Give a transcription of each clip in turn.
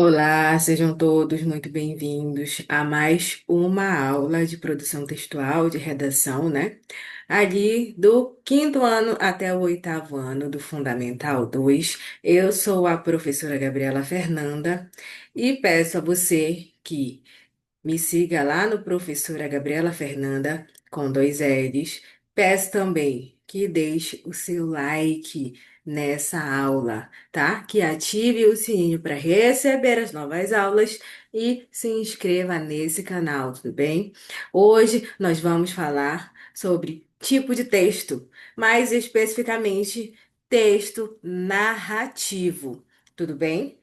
Olá, sejam todos muito bem-vindos a mais uma aula de produção textual, de redação, né? Ali do quinto ano até o oitavo ano do Fundamental 2. Eu sou a professora Gabriela Fernanda e peço a você que me siga lá no Professora Gabriela Fernanda, com dois L's. Peço também que deixe o seu like nessa aula, tá? Que ative o sininho para receber as novas aulas e se inscreva nesse canal, tudo bem? Hoje nós vamos falar sobre tipo de texto, mais especificamente texto narrativo, tudo bem?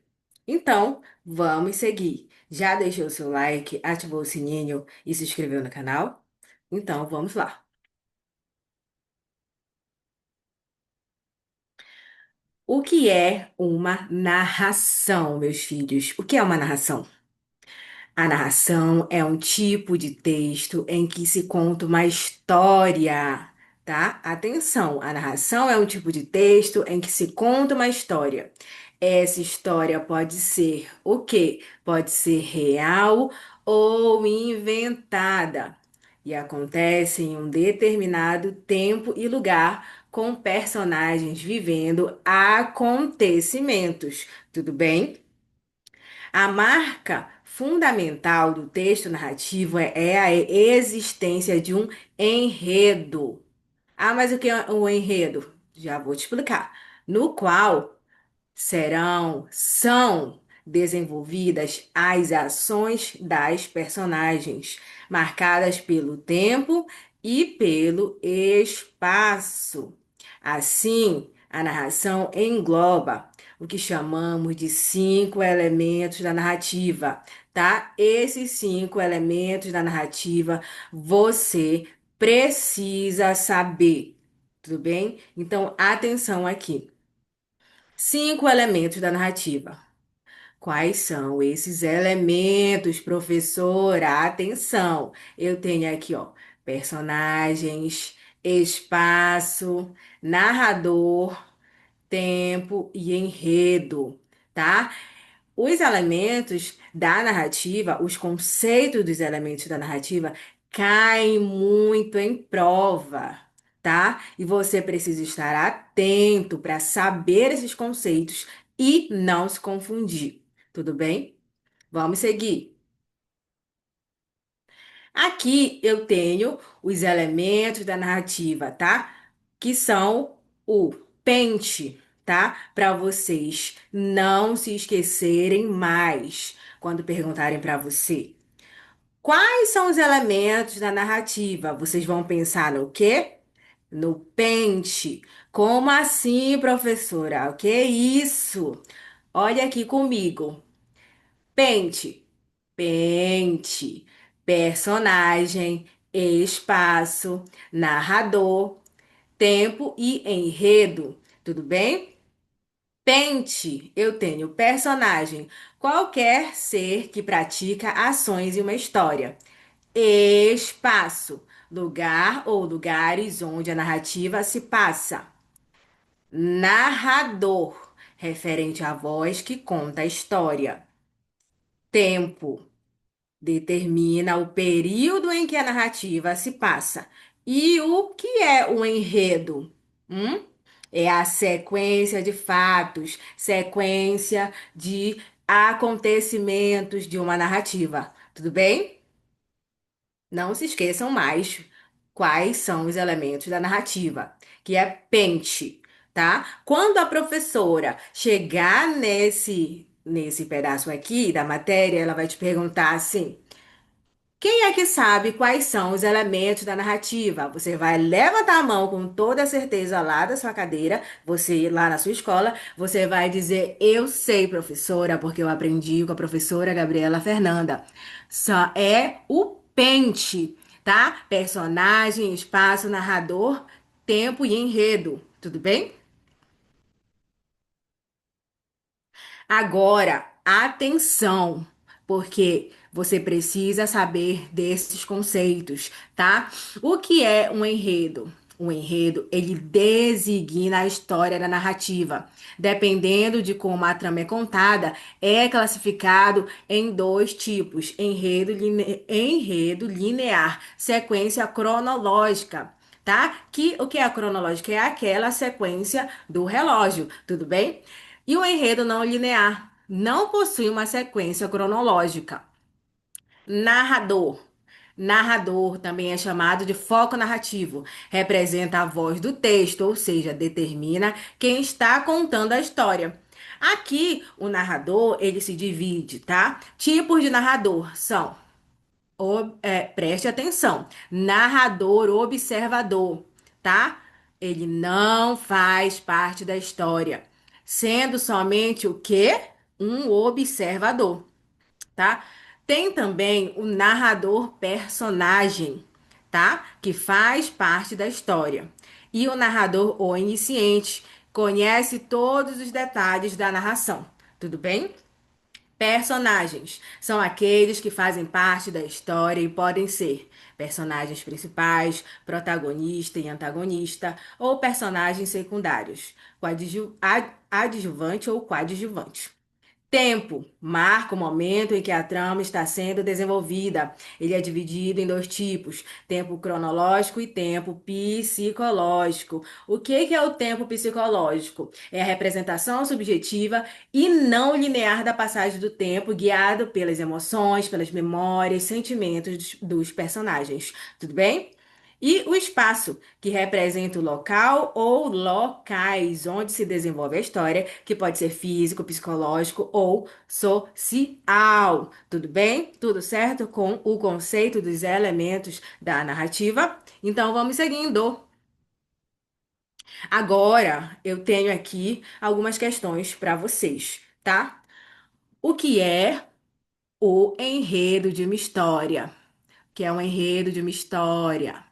Então, vamos seguir. Já deixou o seu like, ativou o sininho e se inscreveu no canal? Então, vamos lá. O que é uma narração, meus filhos? O que é uma narração? A narração é um tipo de texto em que se conta uma história, tá? Atenção, a narração é um tipo de texto em que se conta uma história. Essa história pode ser o quê? Pode ser real ou inventada. E acontece em um determinado tempo e lugar, com personagens vivendo acontecimentos. Tudo bem? A marca fundamental do texto narrativo é a existência de um enredo. Ah, mas o que é um enredo? Já vou te explicar. No qual são desenvolvidas as ações das personagens, marcadas pelo tempo e pelo espaço. Assim, a narração engloba o que chamamos de cinco elementos da narrativa, tá? Esses cinco elementos da narrativa você precisa saber, tudo bem? Então, atenção aqui. Cinco elementos da narrativa. Quais são esses elementos, professora? Atenção! Eu tenho aqui, ó, personagens, espaço, narrador, tempo e enredo, tá? Os elementos da narrativa, os conceitos dos elementos da narrativa caem muito em prova, tá? E você precisa estar atento para saber esses conceitos e não se confundir, tudo bem? Vamos seguir. Aqui eu tenho os elementos da narrativa, tá? Que são o pente, tá? Para vocês não se esquecerem mais quando perguntarem para você. Quais são os elementos da narrativa? Vocês vão pensar no quê? No pente. Como assim, professora? O que é isso? Olha aqui comigo. Pente. Pente, personagem, espaço, narrador, tempo e enredo. Tudo bem? Pente, eu tenho personagem, qualquer ser que pratica ações em uma história. Espaço, lugar ou lugares onde a narrativa se passa. Narrador, referente à voz que conta a história. Tempo, determina o período em que a narrativa se passa. E o que é o enredo? Hum? É a sequência de fatos, sequência de acontecimentos de uma narrativa. Tudo bem? Não se esqueçam mais quais são os elementos da narrativa, que é pente, tá? Quando a professora chegar nesse pedaço aqui da matéria, ela vai te perguntar assim: quem é que sabe quais são os elementos da narrativa? Você vai levantar a mão com toda a certeza lá da sua cadeira, você lá na sua escola, você vai dizer: eu sei, professora, porque eu aprendi com a professora Gabriela Fernanda. Só é o pente, tá? Personagem, espaço, narrador, tempo e enredo. Tudo bem? Agora, atenção, porque você precisa saber desses conceitos, tá? O que é um enredo? O enredo, ele designa a história da narrativa. Dependendo de como a trama é contada, é classificado em dois tipos: enredo linear, sequência cronológica. Tá? Que o que é a cronológica? É aquela sequência do relógio, tudo bem? E o enredo não linear não possui uma sequência cronológica. Narrador. Narrador também é chamado de foco narrativo. Representa a voz do texto, ou seja, determina quem está contando a história. Aqui, o narrador, ele se divide, tá? Tipos de narrador são, preste atenção, narrador observador, tá? Ele não faz parte da história, sendo somente o quê? Um observador, tá? Tem também o narrador personagem, tá? Que faz parte da história. E o narrador onisciente conhece todos os detalhes da narração. Tudo bem? Personagens são aqueles que fazem parte da história e podem ser personagens principais, protagonista e antagonista, ou personagens secundários, adjuvante ou coadjuvante. Tempo marca o momento em que a trama está sendo desenvolvida. Ele é dividido em dois tipos: tempo cronológico e tempo psicológico. O que é o tempo psicológico? É a representação subjetiva e não linear da passagem do tempo, guiado pelas emoções, pelas memórias, sentimentos dos personagens. Tudo bem? E o espaço, que representa o local ou locais onde se desenvolve a história, que pode ser físico, psicológico ou social. Tudo bem? Tudo certo com o conceito dos elementos da narrativa? Então vamos seguindo. Agora eu tenho aqui algumas questões para vocês, tá? O que é o enredo de uma história? O que é um enredo de uma história?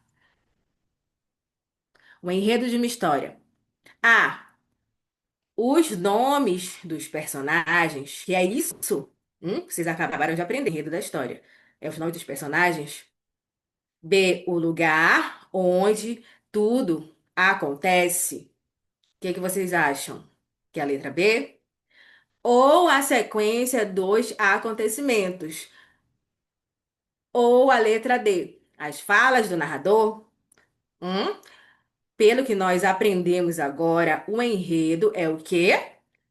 O enredo de uma história. A. Os nomes dos personagens, que é isso, vocês acabaram de aprender, enredo da história. É os nomes dos personagens. B, o lugar onde tudo acontece. O que que vocês acham? Que é a letra B? Ou a sequência dos acontecimentos? Ou a letra D? As falas do narrador? Hum? Pelo que nós aprendemos agora, o enredo é o quê?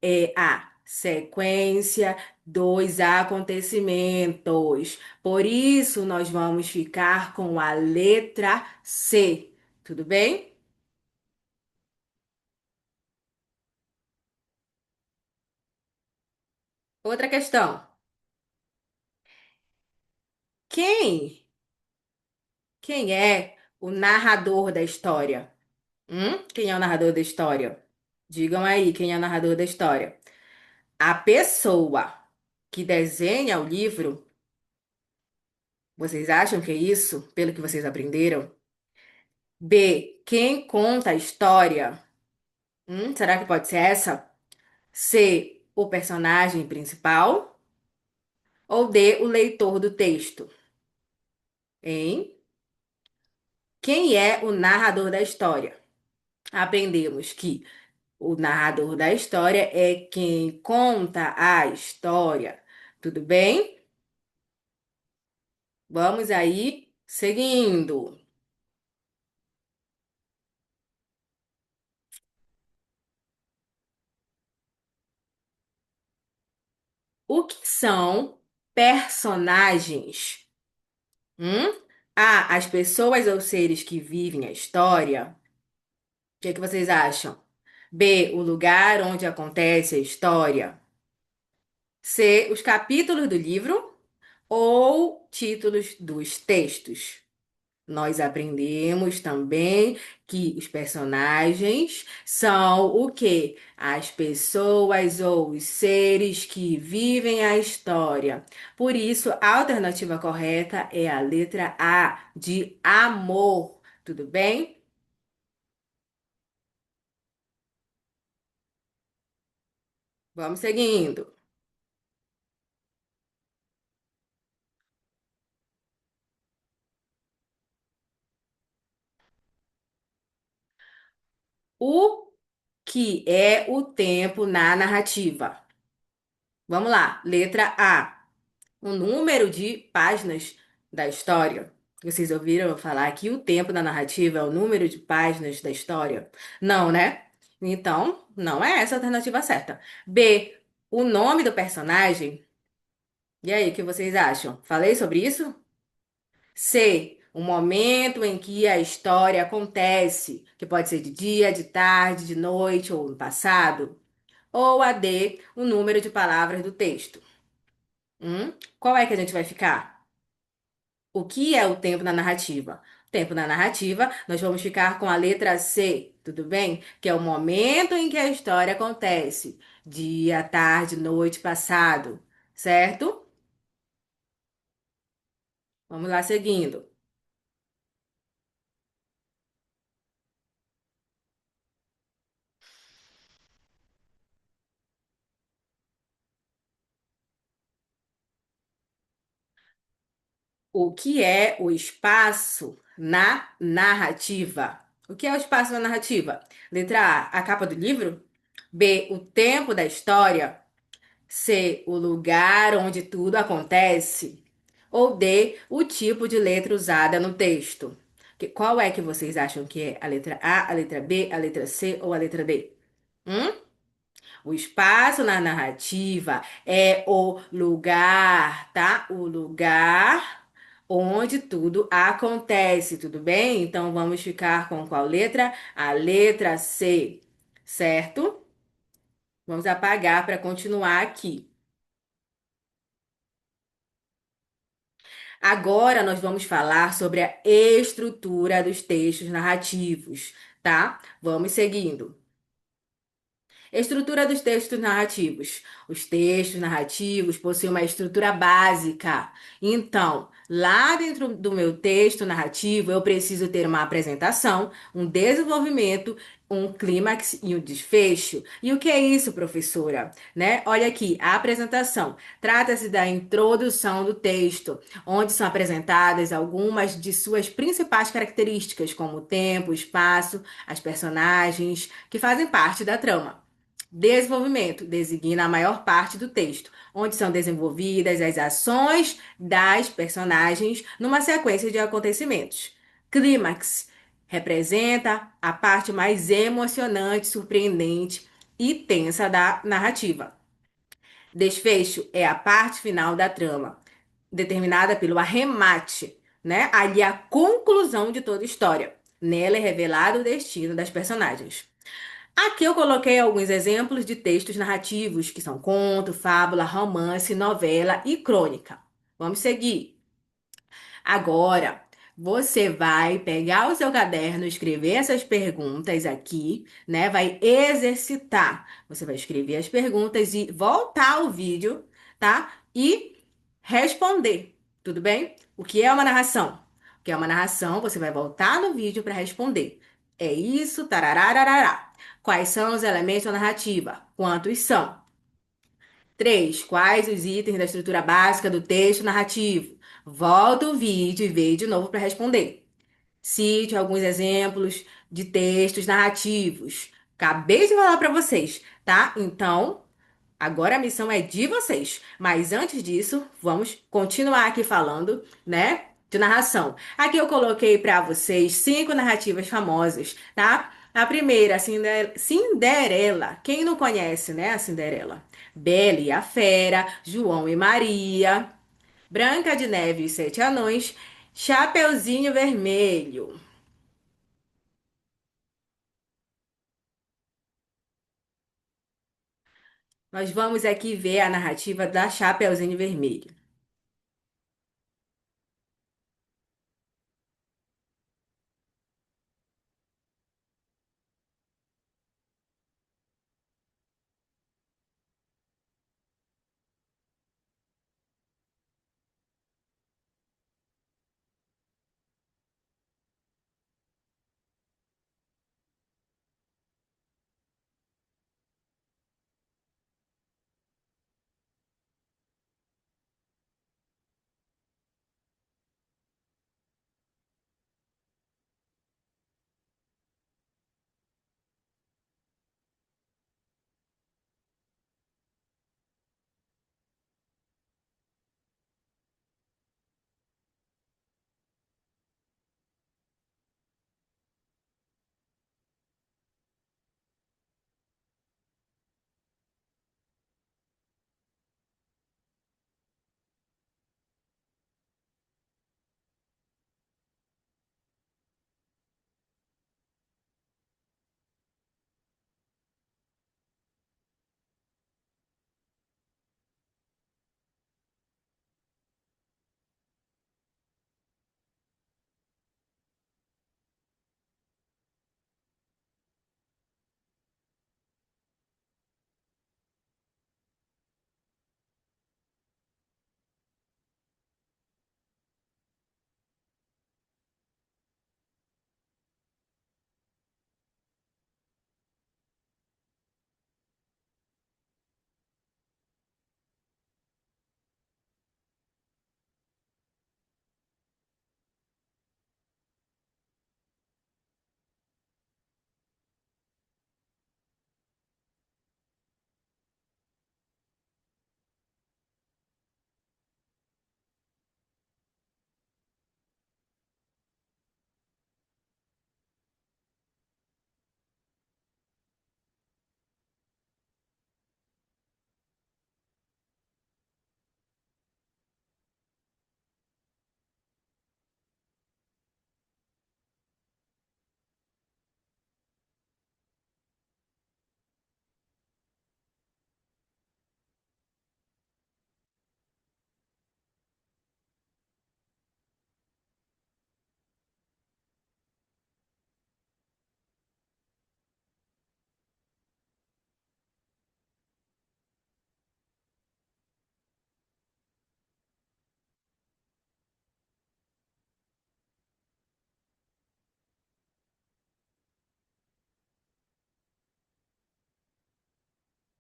É a sequência dos acontecimentos. Por isso, nós vamos ficar com a letra C. Tudo bem? Outra questão. Quem? Quem é o narrador da história? Quem é o narrador da história? Digam aí quem é o narrador da história. A pessoa que desenha o livro. Vocês acham que é isso, pelo que vocês aprenderam? B. Quem conta a história? Será que pode ser essa? C. O personagem principal? Ou D. O leitor do texto? Hein? Quem é o narrador da história? Aprendemos que o narrador da história é quem conta a história. Tudo bem? Vamos aí, seguindo. O que são personagens? Hum? A. As pessoas ou seres que vivem a história. O que é que vocês acham? B. O lugar onde acontece a história. C. Os capítulos do livro ou títulos dos textos. Nós aprendemos também que os personagens são o quê? As pessoas ou os seres que vivem a história. Por isso, a alternativa correta é a letra A, de amor. Tudo bem? Vamos seguindo. O que é o tempo na narrativa? Vamos lá. Letra A. O número de páginas da história. Vocês ouviram eu falar que o tempo da narrativa é o número de páginas da história? Não, né? Então, não é essa a alternativa certa. B. O nome do personagem. E aí, o que vocês acham? Falei sobre isso? C. O momento em que a história acontece, que pode ser de dia, de tarde, de noite ou no passado. Ou a D. O número de palavras do texto. Qual é que a gente vai ficar? O que é o tempo na narrativa? Tempo na narrativa, nós vamos ficar com a letra C, tudo bem? Que é o momento em que a história acontece. Dia, tarde, noite, passado, certo? Vamos lá seguindo. O que é o espaço na narrativa? O que é o espaço na narrativa? Letra A, a capa do livro. B, o tempo da história. C, o lugar onde tudo acontece. Ou D, o tipo de letra usada no texto. Qual é que vocês acham que é a letra A, a letra B, a letra C ou a letra D? Hum? O espaço na narrativa é o lugar, tá? O lugar onde tudo acontece, tudo bem? Então vamos ficar com qual letra? A letra C, certo? Vamos apagar para continuar aqui. Agora nós vamos falar sobre a estrutura dos textos narrativos, tá? Vamos seguindo. Estrutura dos textos narrativos. Os textos narrativos possuem uma estrutura básica. Então, lá dentro do meu texto narrativo, eu preciso ter uma apresentação, um desenvolvimento, um clímax e um desfecho. E o que é isso, professora? Né? Olha aqui, a apresentação. Trata-se da introdução do texto, onde são apresentadas algumas de suas principais características, como o tempo, o espaço, as personagens, que fazem parte da trama. Desenvolvimento designa a maior parte do texto, onde são desenvolvidas as ações das personagens numa sequência de acontecimentos. Clímax representa a parte mais emocionante, surpreendente e tensa da narrativa. Desfecho é a parte final da trama, determinada pelo arremate, né? Ali a conclusão de toda a história. Nela é revelado o destino das personagens. Aqui eu coloquei alguns exemplos de textos narrativos, que são conto, fábula, romance, novela e crônica. Vamos seguir. Agora, você vai pegar o seu caderno, escrever essas perguntas aqui, né? Vai exercitar. Você vai escrever as perguntas e voltar ao vídeo, tá? E responder. Tudo bem? O que é uma narração? O que é uma narração? Você vai voltar no vídeo para responder. É isso, tararararará. Quais são os elementos da narrativa? Quantos são? 3. Quais os itens da estrutura básica do texto narrativo? Volta o vídeo e vê de novo para responder. Cite alguns exemplos de textos narrativos. Acabei de falar para vocês, tá? Então, agora a missão é de vocês. Mas antes disso, vamos continuar aqui falando, né? De narração. Aqui eu coloquei para vocês 5 narrativas famosas, tá? A primeira, Cinderela. Quem não conhece, né? A Cinderela. Bela e a Fera, João e Maria, Branca de Neve e os Sete Anões, Chapeuzinho Vermelho. Nós vamos aqui ver a narrativa da Chapeuzinho Vermelho.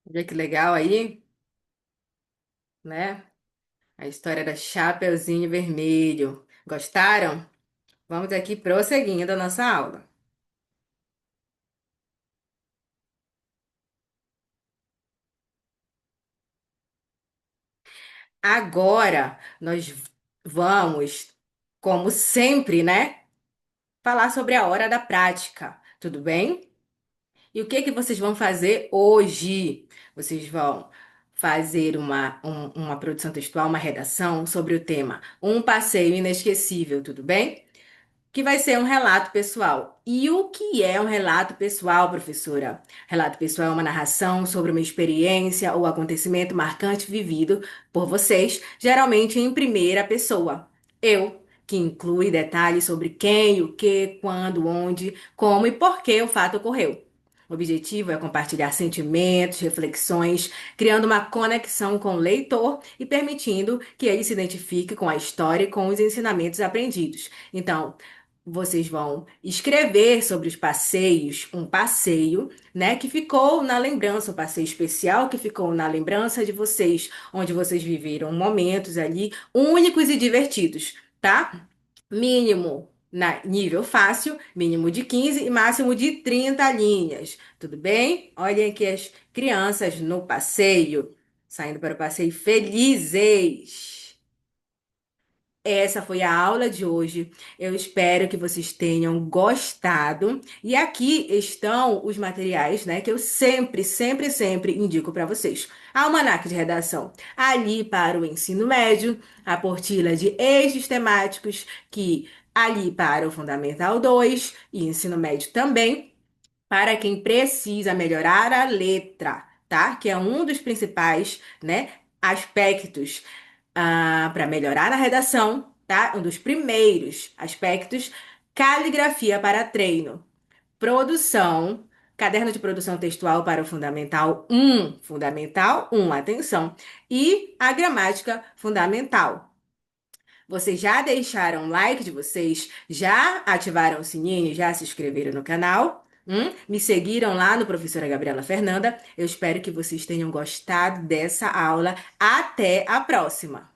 Vê que legal aí, né? A história da Chapeuzinho Vermelho. Gostaram? Vamos aqui prosseguindo a nossa aula. Agora nós vamos, como sempre, né? Falar sobre a hora da prática. Tudo bem? E o que que vocês vão fazer hoje? Vocês vão fazer uma produção textual, uma redação sobre o tema Um Passeio Inesquecível, tudo bem? Que vai ser um relato pessoal. E o que é um relato pessoal, professora? Relato pessoal é uma narração sobre uma experiência ou acontecimento marcante vivido por vocês, geralmente em primeira pessoa. Eu, que inclui detalhes sobre quem, o que, quando, onde, como e por que o fato ocorreu. O objetivo é compartilhar sentimentos, reflexões, criando uma conexão com o leitor e permitindo que ele se identifique com a história e com os ensinamentos aprendidos. Então, vocês vão escrever sobre os passeios, um passeio, né, que ficou na lembrança, um passeio especial que ficou na lembrança de vocês, onde vocês viveram momentos ali únicos e divertidos, tá? Mínimo na nível fácil, mínimo de 15 e máximo de 30 linhas. Tudo bem? Olhem aqui as crianças no passeio, saindo para o passeio felizes. Essa foi a aula de hoje. Eu espero que vocês tenham gostado. E aqui estão os materiais, né, que eu sempre indico para vocês. Almanaque de redação, ali para o ensino médio, a apostila de eixos temáticos, que ali para o Fundamental 2 e ensino médio também para quem precisa melhorar a letra, tá? Que é um dos principais, né, aspectos para melhorar a redação, tá? Um dos primeiros aspectos, caligrafia para treino, produção, caderno de produção textual para o Fundamental um, atenção, e a gramática fundamental. Vocês já deixaram o like de vocês? Já ativaram o sininho? Já se inscreveram no canal? Me seguiram lá no Professora Gabriela Fernanda? Eu espero que vocês tenham gostado dessa aula. Até a próxima!